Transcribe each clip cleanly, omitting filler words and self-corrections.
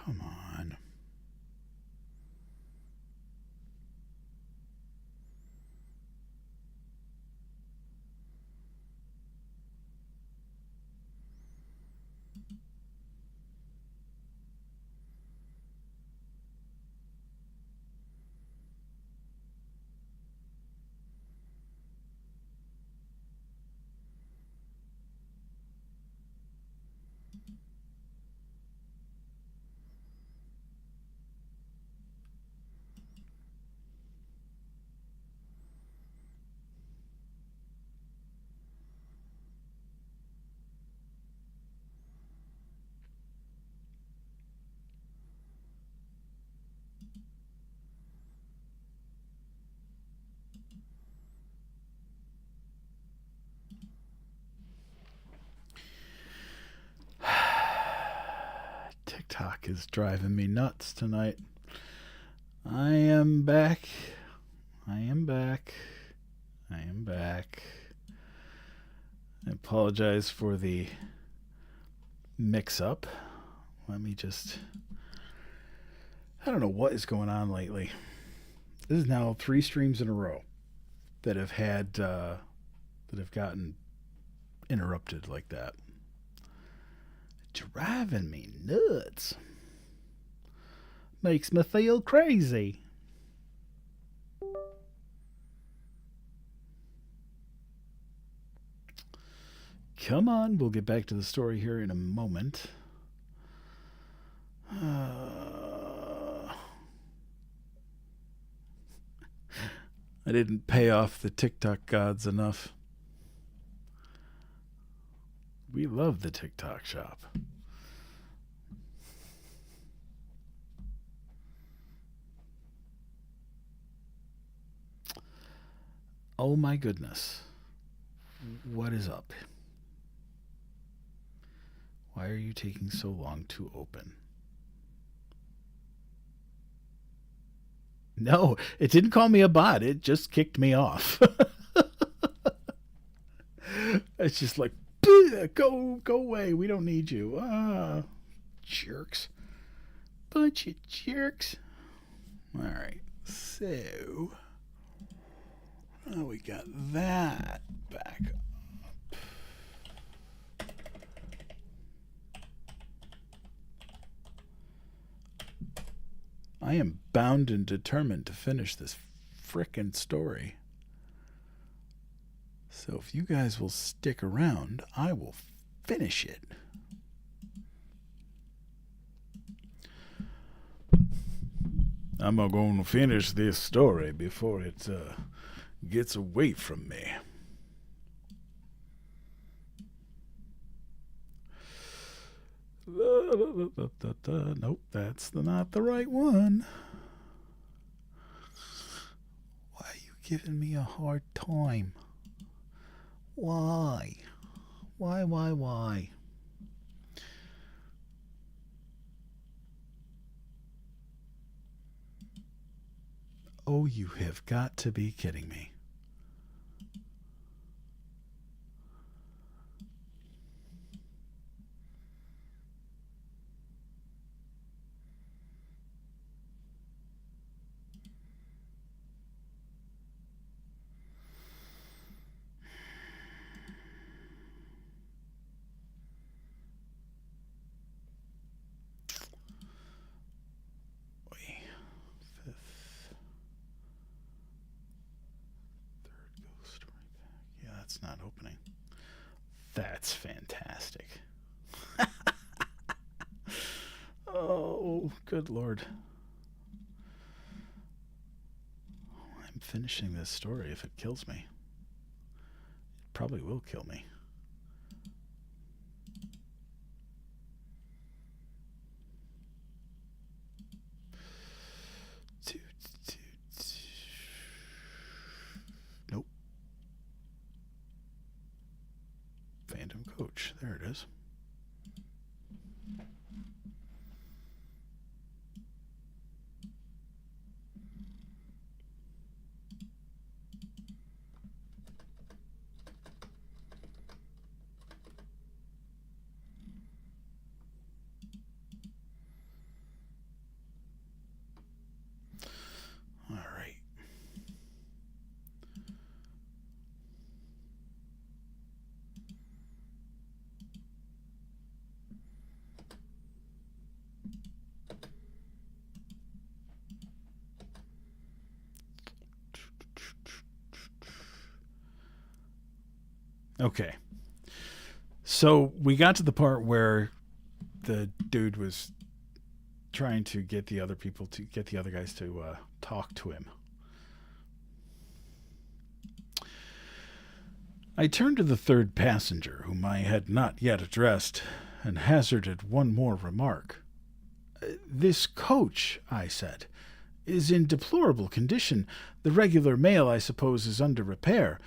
Come on. TikTok is driving me nuts tonight. I am back. I am back. I am back. I apologize for the mix up. Let me just. I don't know what is going on lately. This is now 3 streams in a row that have had that have gotten interrupted like that. Driving me nuts. Makes me feel crazy. Come on, we'll get back to the story here in a moment. I didn't pay off the TikTok gods enough. We love the TikTok shop. Oh my goodness. What is up? Why are you taking so long to open? No, it didn't call me a bot. It just kicked me off. It's just like, go away. We don't need you. Ah, jerks. Bunch of jerks. All right. So, we got that back up. I am bound and determined to finish this frickin' story. So if you guys will stick around, I will finish it. I'm going to finish this story before it gets away from me. Nope, that's not the right one. Why are you giving me a hard time? Why? Why? Oh, you have got to be kidding me. That's not opening. That's fantastic. Oh, good lord. I'm finishing this story if it kills me. It probably will kill me. Nope. Phantom Coach. There it is. Okay. So we got to the part where the dude was trying to get the other guys to talk to him. I turned to the third passenger, whom I had not yet addressed, and hazarded one more remark. This coach, I said, is in deplorable condition. The regular mail, I suppose, is under repair.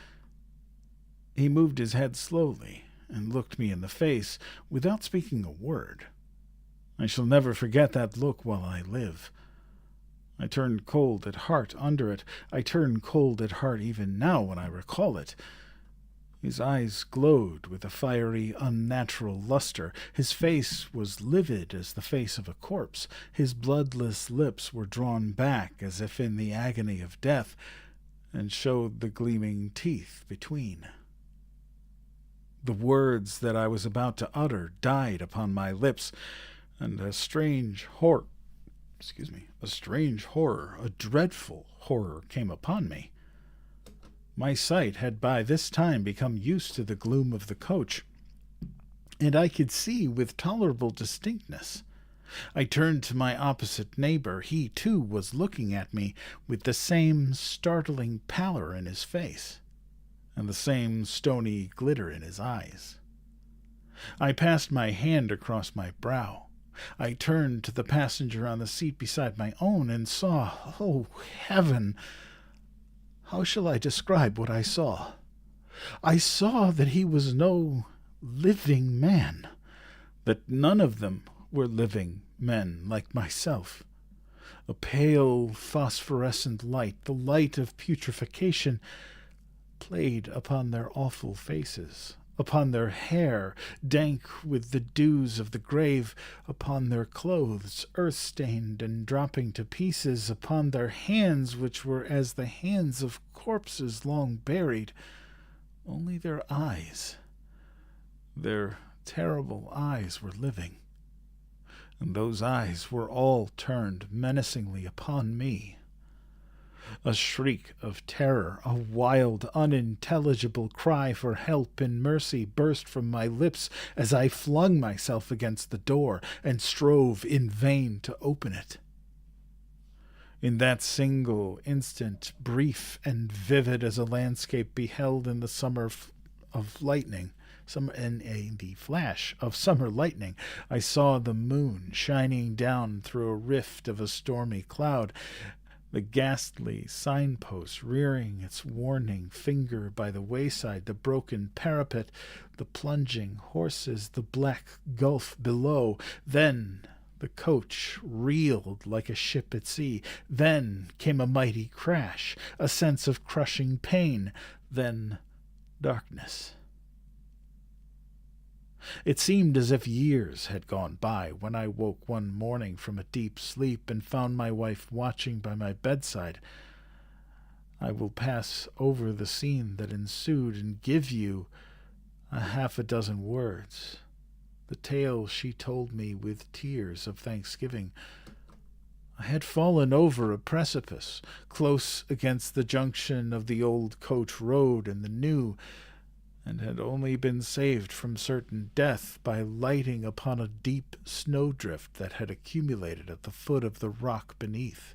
He moved his head slowly and looked me in the face without speaking a word. I shall never forget that look while I live. I turned cold at heart under it. I turn cold at heart even now when I recall it. His eyes glowed with a fiery, unnatural luster. His face was livid as the face of a corpse. His bloodless lips were drawn back as if in the agony of death, and showed the gleaming teeth between. The words that I was about to utter died upon my lips, and a strange horror, a dreadful horror came upon me. My sight had by this time become used to the gloom of the coach, and I could see with tolerable distinctness. I turned to my opposite neighbor. He, too, was looking at me with the same startling pallor in his face, and the same stony glitter in his eyes. I passed my hand across my brow. I turned to the passenger on the seat beside my own and saw, oh, heaven! How shall I describe what I saw? I saw that he was no living man, that none of them were living men like myself. A pale phosphorescent light, the light of putrefaction, played upon their awful faces, upon their hair, dank with the dews of the grave, upon their clothes, earth-stained and dropping to pieces, upon their hands, which were as the hands of corpses long buried. Only their eyes, their terrible eyes, were living, and those eyes were all turned menacingly upon me. A shriek of terror, a wild, unintelligible cry for help and mercy burst from my lips as I flung myself against the door and strove in vain to open it. In that single instant, brief and vivid as a landscape beheld in the in the flash of summer lightning, I saw the moon shining down through a rift of a stormy cloud, the ghastly signpost rearing its warning finger by the wayside, the broken parapet, the plunging horses, the black gulf below. Then the coach reeled like a ship at sea. Then came a mighty crash, a sense of crushing pain. Then darkness. It seemed as if years had gone by when I woke one morning from a deep sleep and found my wife watching by my bedside. I will pass over the scene that ensued and give you half a dozen words, the tale she told me with tears of thanksgiving. I had fallen over a precipice, close against the junction of the old coach road and the new, and had only been saved from certain death by lighting upon a deep snowdrift that had accumulated at the foot of the rock beneath.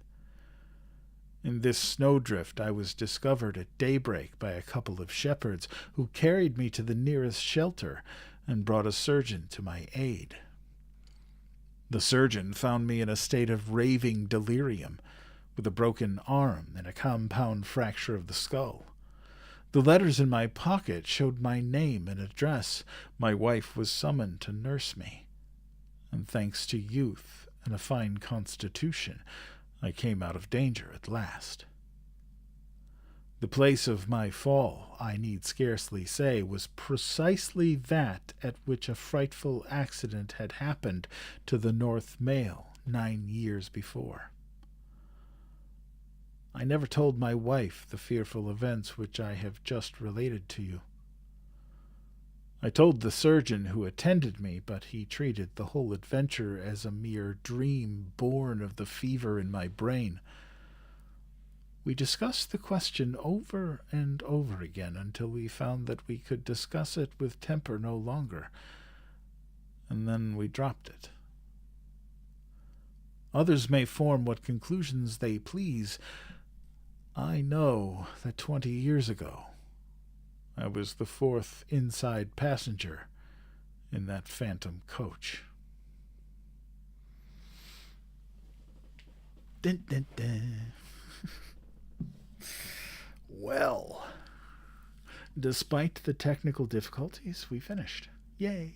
In this snowdrift I was discovered at daybreak by a couple of shepherds, who carried me to the nearest shelter and brought a surgeon to my aid. The surgeon found me in a state of raving delirium, with a broken arm and a compound fracture of the skull. The letters in my pocket showed my name and address. My wife was summoned to nurse me, and thanks to youth and a fine constitution, I came out of danger at last. The place of my fall, I need scarcely say, was precisely that at which a frightful accident had happened to the North Mail 9 years before. I never told my wife the fearful events which I have just related to you. I told the surgeon who attended me, but he treated the whole adventure as a mere dream born of the fever in my brain. We discussed the question over and over again until we found that we could discuss it with temper no longer, and then we dropped it. Others may form what conclusions they please. I know that 20 years ago I was the fourth inside passenger in that phantom coach. Dun, dun, dun. Well, despite the technical difficulties, we finished. Yay.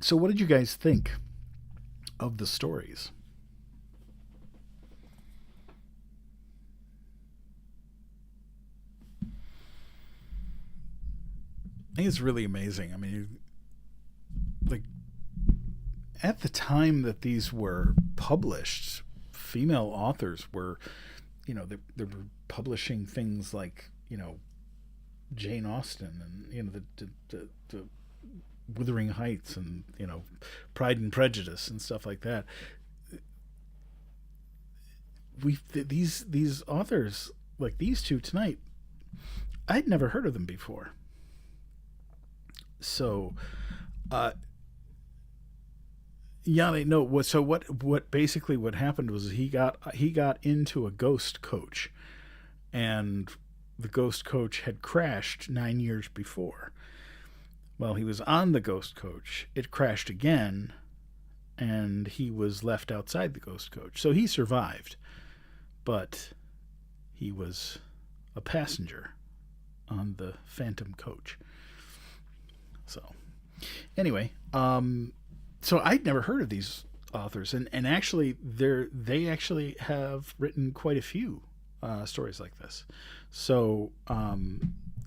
So what did you guys think of the stories? I think it's really amazing. I mean, like, at the time that these were published, female authors were, they were publishing things like, Jane Austen and, the Wuthering Heights and, Pride and Prejudice and stuff like that. These authors, like these two tonight, I'd never heard of them before. So, yeah, they know. So what basically what happened was he got into a ghost coach, and the ghost coach had crashed 9 years before. While he was on the ghost coach, it crashed again, and he was left outside the ghost coach. So he survived, but he was a passenger on the phantom coach. So, anyway, so I'd never heard of these authors, and actually, they actually have written quite a few stories like this. So,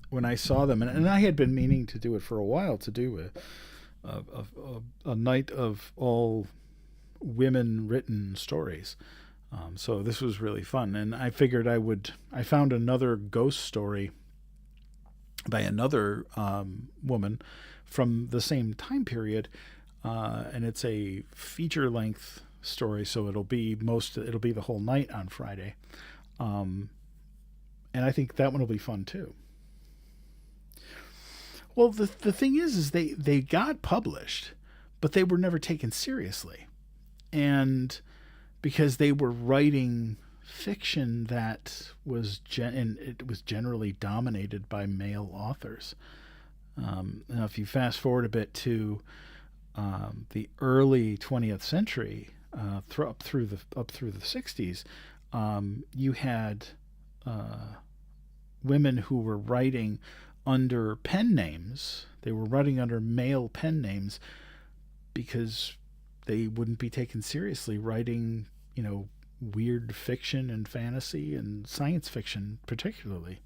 when I saw them, and I had been meaning to do it for a while, to do a night of all women written stories. So this was really fun, and I figured I found another ghost story by another woman from the same time period, and it's a feature-length story, so it'll be the whole night on Friday, and I think that one will be fun too. Well, the thing is they got published, but they were never taken seriously, and because they were writing fiction that was and it was generally dominated by male authors. Now, if you fast forward a bit to the early 20th century, up through the 60s, you had women who were writing under pen names. They were writing under male pen names because they wouldn't be taken seriously writing, weird fiction and fantasy and science fiction particularly.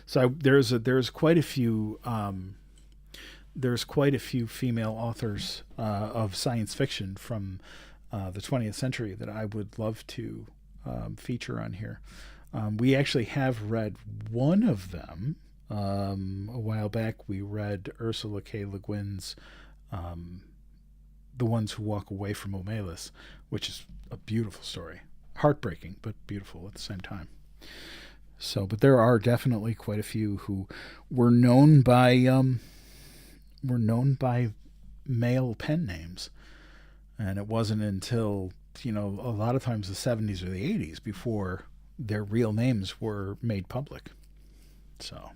So there's quite a few female authors of science fiction from the 20th century that I would love to feature on here. We actually have read one of them a while back. We read Ursula K. Le Guin's The Ones Who Walk Away from Omelas, which is a beautiful story. Heartbreaking, but beautiful at the same time. So, but there are definitely quite a few who were known by male pen names, and it wasn't until a lot of times the 70s or the 80s before their real names were made public. So,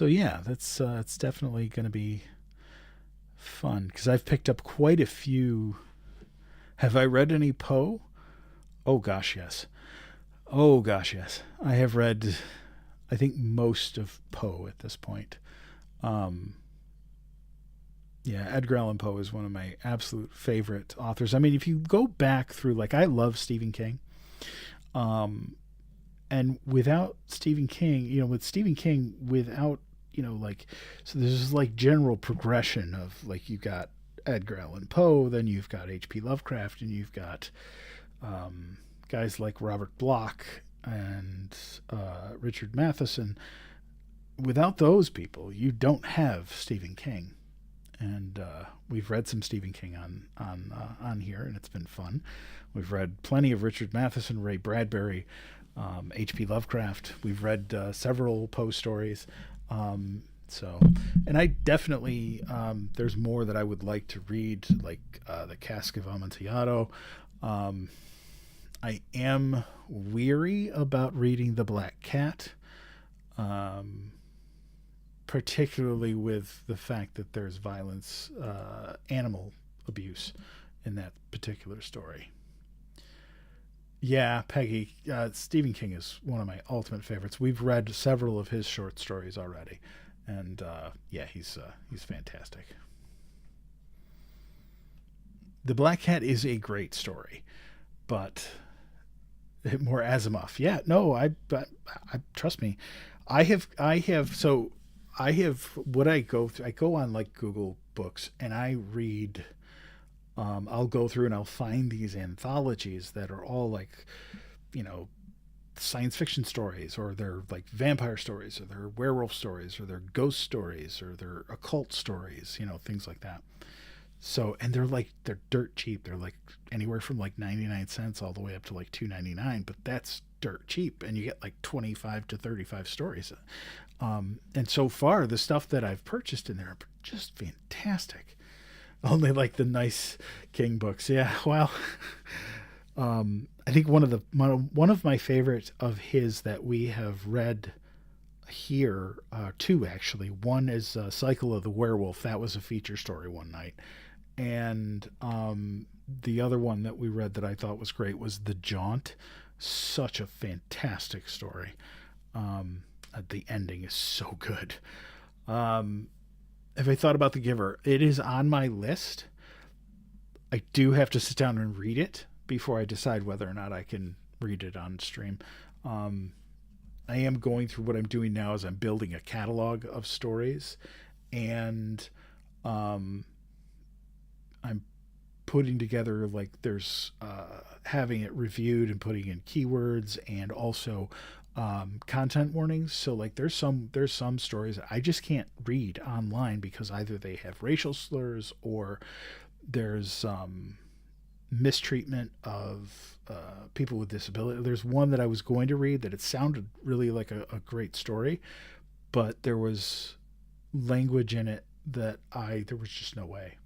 yeah, that's it's definitely going to be fun because I've picked up quite a few. Have I read any Poe? Oh gosh, yes. Oh gosh, yes. I have read, I think, most of Poe at this point. Yeah, Edgar Allan Poe is one of my absolute favorite authors. I mean, if you go back through, like, I love Stephen King. And without Stephen King, with Stephen King, without, so there's this, like, general progression of, like, you've got Edgar Allan Poe, then you've got H.P. Lovecraft, and you've got guys like Robert Bloch and Richard Matheson. without those people, you don't have Stephen King. And we've read some Stephen King on here, and it's been fun. We've read plenty of Richard Matheson, Ray Bradbury, H.P. Lovecraft. We've read several Poe stories. So, and I definitely there's more that I would like to read, like the Cask of Amontillado. I am weary about reading The Black Cat. Particularly with the fact that there's violence, animal abuse in that particular story. Yeah, Peggy, Stephen King is one of my ultimate favorites. We've read several of his short stories already, and yeah, he's fantastic. The Black Cat is a great story, but more Asimov. Yeah, no, I trust me. I have what I go through. I go on like Google Books and I read. I'll go through and I'll find these anthologies that are all like, you know, science fiction stories, or they're like vampire stories, or they're werewolf stories, or they're ghost stories, or they're occult stories, you know, things like that. So, and they're dirt cheap. They're like anywhere from like 99 cents all the way up to like 2.99, but that's dirt cheap, and you get like 25 to 35 stories. And so far, the stuff that I've purchased in there are just fantastic. Only like the nice King books. Yeah, well, I think one of my favorite of his that we have read here, two actually. One is Cycle of the Werewolf. That was a feature story one night, and the other one that we read that I thought was great was The Jaunt. Such a fantastic story. The ending is so good. Have I thought about The Giver? It is on my list. I do have to sit down and read it before I decide whether or not I can read it on stream. I am going through what I'm doing now is I'm building a catalog of stories, and I'm putting together like there's having it reviewed and putting in keywords and also content warnings. So like there's some stories I just can't read online because either they have racial slurs or there's mistreatment of people with disability. There's one that I was going to read that it sounded really like a great story, but there was language in it that there was just no way.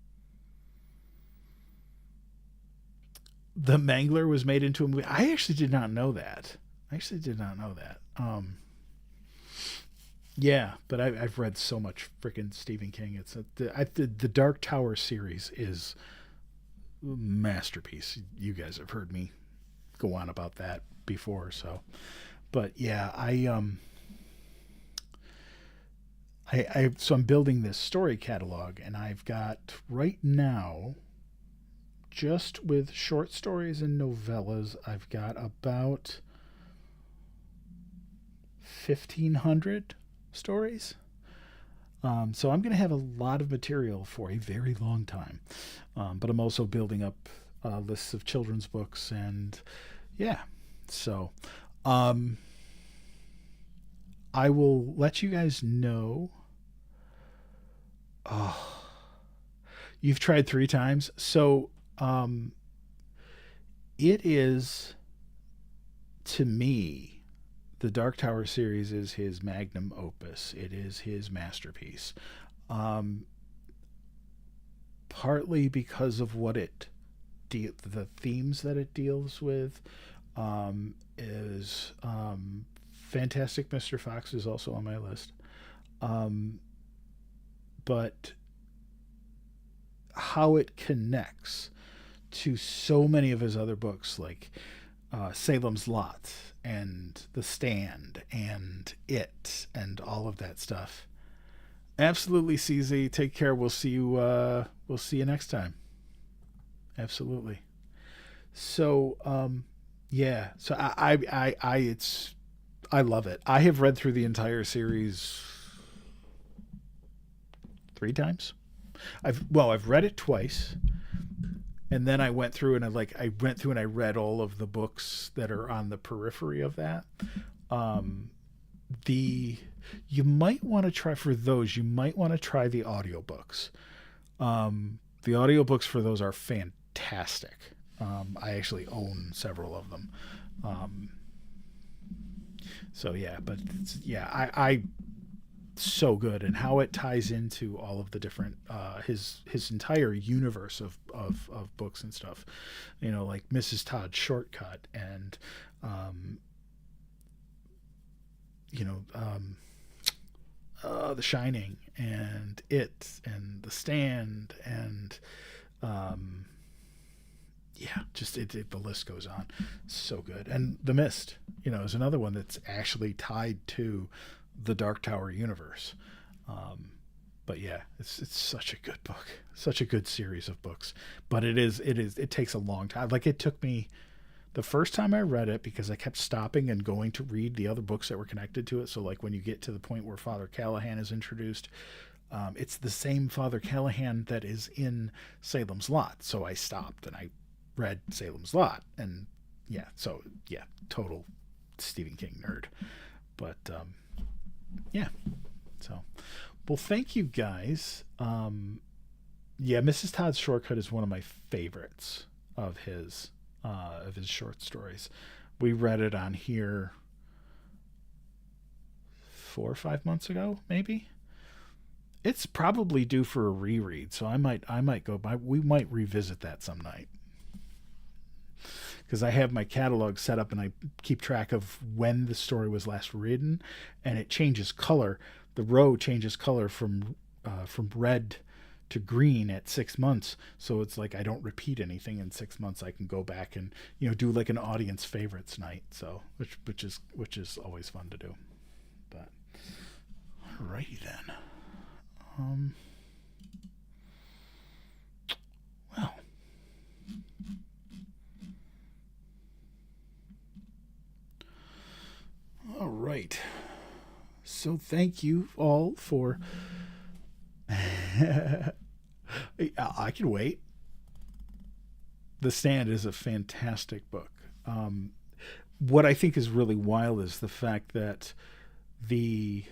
The Mangler was made into a movie. I actually did not know that. Yeah, but I've read so much freaking Stephen King. The Dark Tower series is a masterpiece. You guys have heard me go on about that before, so. But yeah, so I'm building this story catalog, and I've got right now, just with short stories and novellas, I've got about 1,500 stories. So I'm going to have a lot of material for a very long time. But I'm also building up lists of children's books, and yeah. So I will let you guys know. Oh, you've tried 3 times. So it is, to me, the Dark Tower series is his magnum opus. It is his masterpiece. Partly because of the themes that it deals with, is Fantastic Mr. Fox is also on my list. But how it connects to so many of his other books, like Salem's Lot and The Stand and It and all of that stuff. Absolutely, CZ. Take care. We'll see you. We'll see you next time. Absolutely. So, yeah. So I love it. I have read through the entire series 3 times. I've read it twice, and then I went through and I read all of the books that are on the periphery of that. The you might want to try for those. You might want to try the audiobooks. The audiobooks for those are fantastic. I actually own several of them. So yeah, but yeah, I so good, and how it ties into all of the different his entire universe of books and stuff. Like Mrs. Todd's Shortcut, and you know The Shining, and It, and The Stand, and yeah, just the list goes on. So good. And The Mist, is another one that's actually tied to the Dark Tower universe. But yeah, it's such a good book, such a good series of books. But it takes a long time. Like, it took me the first time I read it, because I kept stopping and going to read the other books that were connected to it. So like when you get to the point where Father Callahan is introduced, it's the same Father Callahan that is in Salem's Lot. So I stopped and I read Salem's Lot, and total Stephen King nerd. But yeah, so well, thank you guys. Mrs. Todd's Shortcut is one of my favorites of his short stories. We read it on here 4 or 5 months ago, maybe. It's probably due for a reread, so I might go by. We might revisit that some night, because I have my catalog set up and I keep track of when the story was last written, and it changes color. The row changes color from red to green at 6 months. So it's like I don't repeat anything in 6 months. I can go back and do like an audience favorites night. So which is always fun to do. But alrighty then. Well. All right. So thank you all for. I can wait. The Stand is a fantastic book. What I think is really wild is the fact that the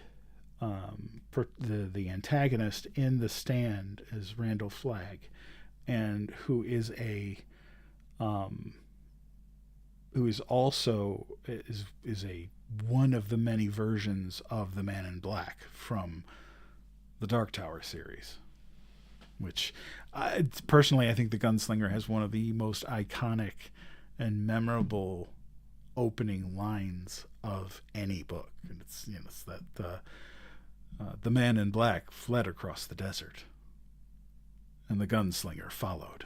antagonist in The Stand is Randall Flagg, and who is also one of the many versions of the Man in Black from the Dark Tower series, which personally I think the Gunslinger has one of the most iconic and memorable opening lines of any book. And it's that the Man in Black fled across the desert, and the Gunslinger followed.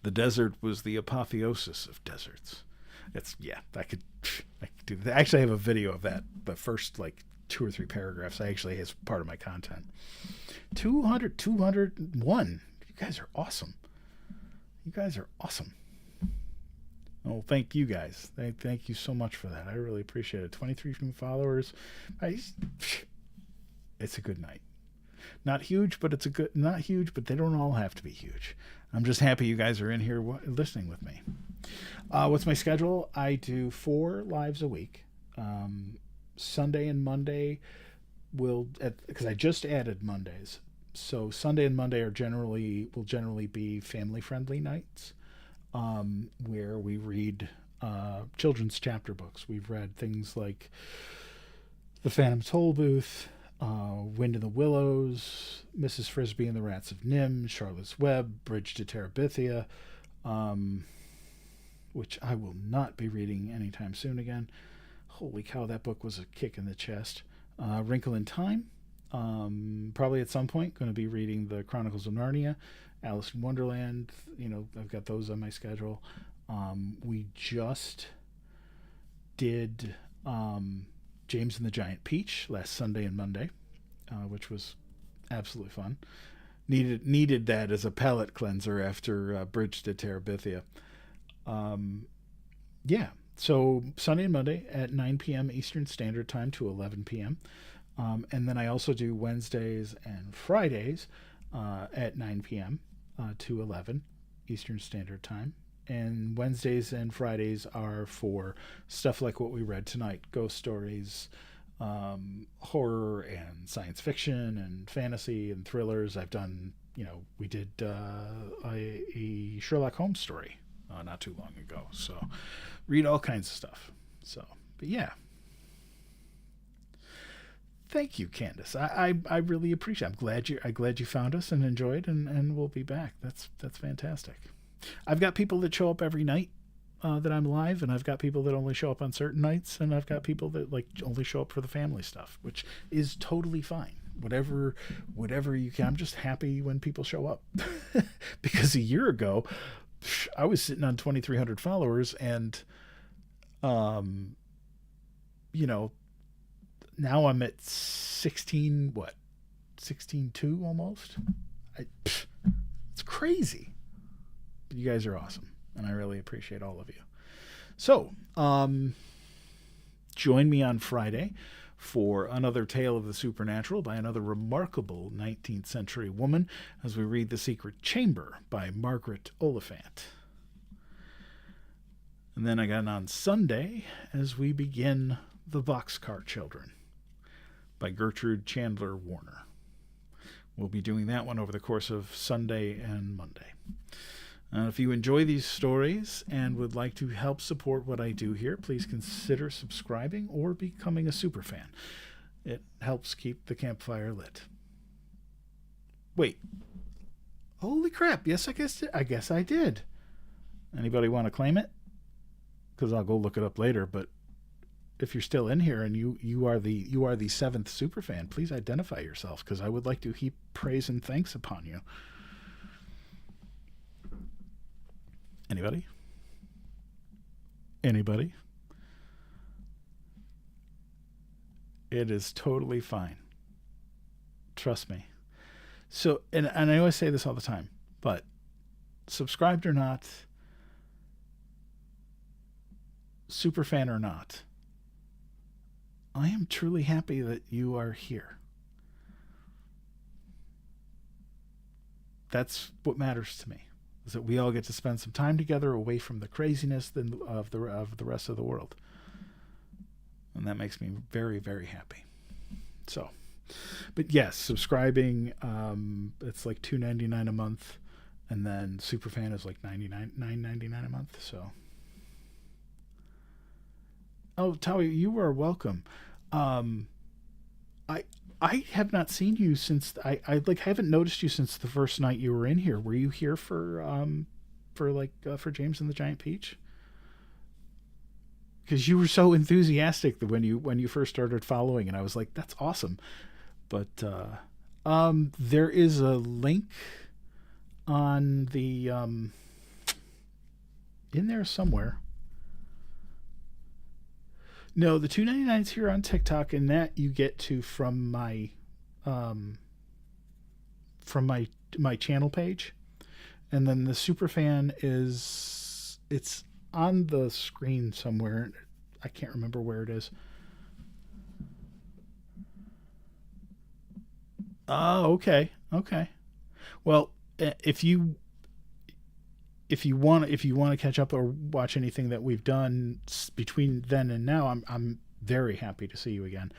The desert was the apotheosis of deserts. I could do that. Actually, I have a video of that. The first 2 or 3 paragraphs actually is part of my content. 201. You guys are awesome. Oh, thank you guys. Thank you so much for that. I really appreciate it. 23 new followers. It's a good night. Not huge, but not huge, but they don't all have to be huge. I'm just happy you guys are in here listening with me. What's my schedule? I do 4 lives a week. Sunday and Monday because I just added Mondays. So Sunday and Monday will generally be family friendly nights, where we read children's chapter books. We've read things like The Phantom Tollbooth, Wind in the Willows, Mrs. Frisbee and the Rats of Nim, Charlotte's Web, Bridge to Terabithia, which I will not be reading anytime soon again. Holy cow, that book was a kick in the chest. Wrinkle in Time, probably at some point going to be reading the Chronicles of Narnia, Alice in Wonderland. I've got those on my schedule. We just did James and the Giant Peach last Sunday and Monday, which was absolutely fun. Needed that as a palate cleanser after Bridge to Terabithia. So Sunday and Monday at 9 p.m. Eastern Standard Time to 11 p.m. And then I also do Wednesdays and Fridays at 9 p.m. To 11 Eastern Standard Time. And Wednesdays and Fridays are for stuff like what we read tonight, ghost stories, horror and science fiction and fantasy and thrillers. I've done, we did a Sherlock Holmes story not too long ago. So read all kinds of stuff. So, but yeah. Thank you, Candace. I really appreciate it. I'm glad you found us and enjoyed, and we'll be back. That's fantastic. I've got people that show up every night that I'm live, and I've got people that only show up on certain nights, and I've got people that only show up for the family stuff, which is totally fine. Whatever you can. I'm just happy when people show up. Because a year ago, I was sitting on 2,300 followers, and now I'm at 16.2 almost. It's crazy. But you guys are awesome, and I really appreciate all of you. So, join me on Friday for another tale of the supernatural by another remarkable 19th century woman as we read The Secret Chamber by Margaret Oliphant. And then again on Sunday as we begin The Boxcar Children by Gertrude Chandler Warner. We'll be doing that one over the course of Sunday and Monday. If you enjoy these stories and would like to help support what I do here, please consider subscribing or becoming a superfan. It helps keep the campfire lit. Wait. Holy crap. Yes, I guess I did. Anybody want to claim it? Because I'll go look it up later, but if you're still in here and you are the seventh superfan, please identify yourself, because I would like to heap praise and thanks upon you. Anybody? It is totally fine. Trust me. So, and I always say this all the time, but subscribed or not, superfan or not, I am truly happy that you are here. That's what matters to me, is that we all get to spend some time together away from the craziness of the rest of the world. And that makes me very, very happy. So, but yes, subscribing, it's like $2.99 a month, and then superfan is like $9.99 a month. So, oh, Tawi, you are welcome. I have not seen you since I haven't noticed you since the first night you were in here. Were you here for James and the Giant Peach? Because you were so enthusiastic when you first started following, and I was like, that's awesome. But there is a link on the in there somewhere. No, the $2.99 is here on TikTok, and that you get to from my channel page, and then the superfan it's on the screen somewhere. I can't remember where it is. Oh, okay. Well, if you want to catch up or watch anything that we've done between then and now, I'm very happy to see you again.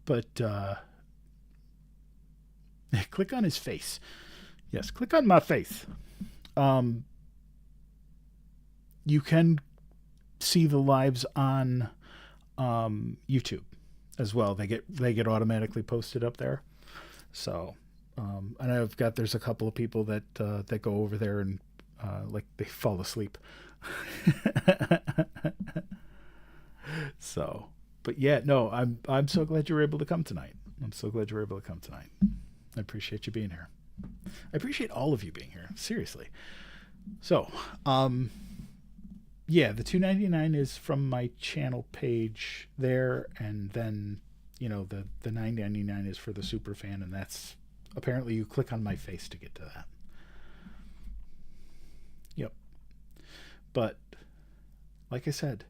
But click on his face. Yes, click on my face. You can see the lives on YouTube as well. They get automatically posted up there. So. And there's a couple of people that go over there and they fall asleep. So, but yeah, no, I'm so glad you were able to come tonight. I appreciate you being here. I appreciate all of you being here. Seriously. So, yeah, the $2.99 is from my channel page there, and then the $9.99 is for the super fan, and that's. Apparently you click on my face to get to that. Yep. But, like I said,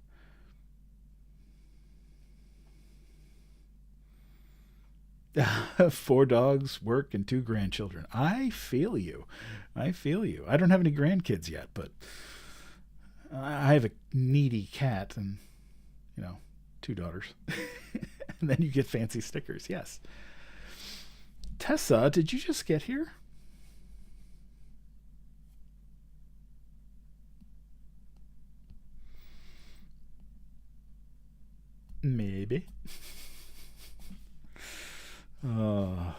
four dogs, work, and 2 grandchildren. I feel you. I don't have any grandkids yet, but I have a needy cat and, 2 daughters. And then you get fancy stickers. Yes. Tessa, did you just get here? Maybe. Wow.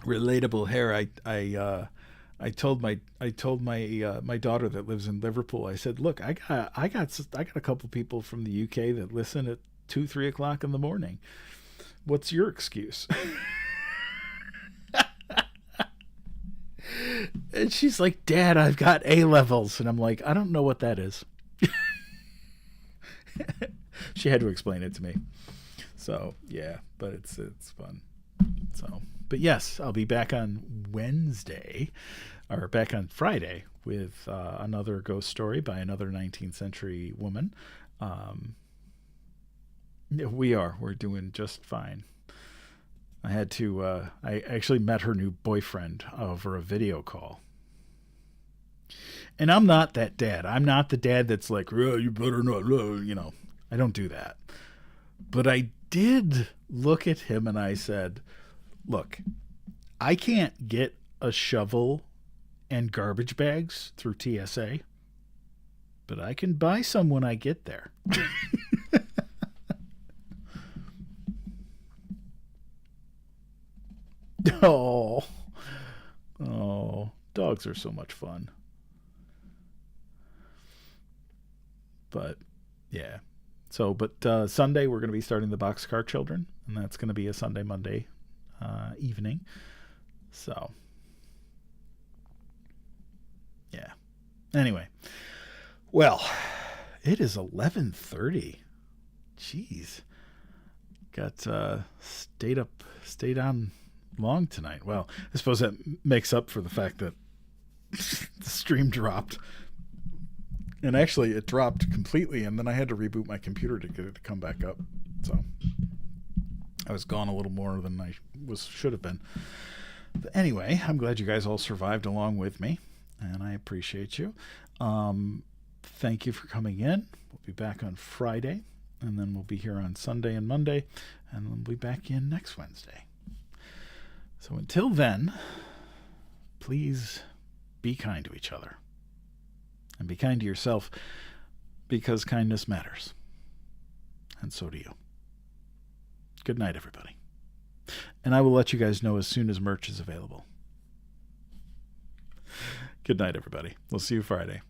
Relatable hair. I told my my daughter that lives in Liverpool. I said, look, I got a couple people from the UK that listen at 2-3 o'clock in the morning. What's your excuse? And she's like, Dad, I've got A levels, and I'm like, I don't know what that is. She had to explain it to me. So yeah, but it's fun. So, but yes, I'll be back on Wednesday, or back on Friday, with another ghost story by another 19th century woman. We're doing just fine. I had to, I actually met her new boyfriend over a video call. And I'm not that dad. I'm not the dad that's like, oh, you better not, you know, I don't do that. But I did look at him and I said, look, I can't get a shovel and garbage bags through TSA, but I can buy some when I get there. Oh, dogs are so much fun. But yeah. So, but Sunday we're going to be starting the Boxcar Children, and that's going to be a Sunday, Monday evening. So, yeah. Anyway, well, it is 11:30. Jeez, got stayed on long tonight. Well, I suppose that makes up for the fact that the stream dropped. And actually, it dropped completely, and then I had to reboot my computer to get it to come back up. So I was gone a little more than I should have been. But anyway, I'm glad you guys all survived along with me, and I appreciate you. Thank you for coming in. We'll be back on Friday, and then we'll be here on Sunday and Monday, and then we'll be back in next Wednesday. So until then, please be kind to each other. And be kind to yourself, because kindness matters. And so do you. Good night, everybody. And I will let you guys know as soon as merch is available. Good night, everybody. We'll see you Friday.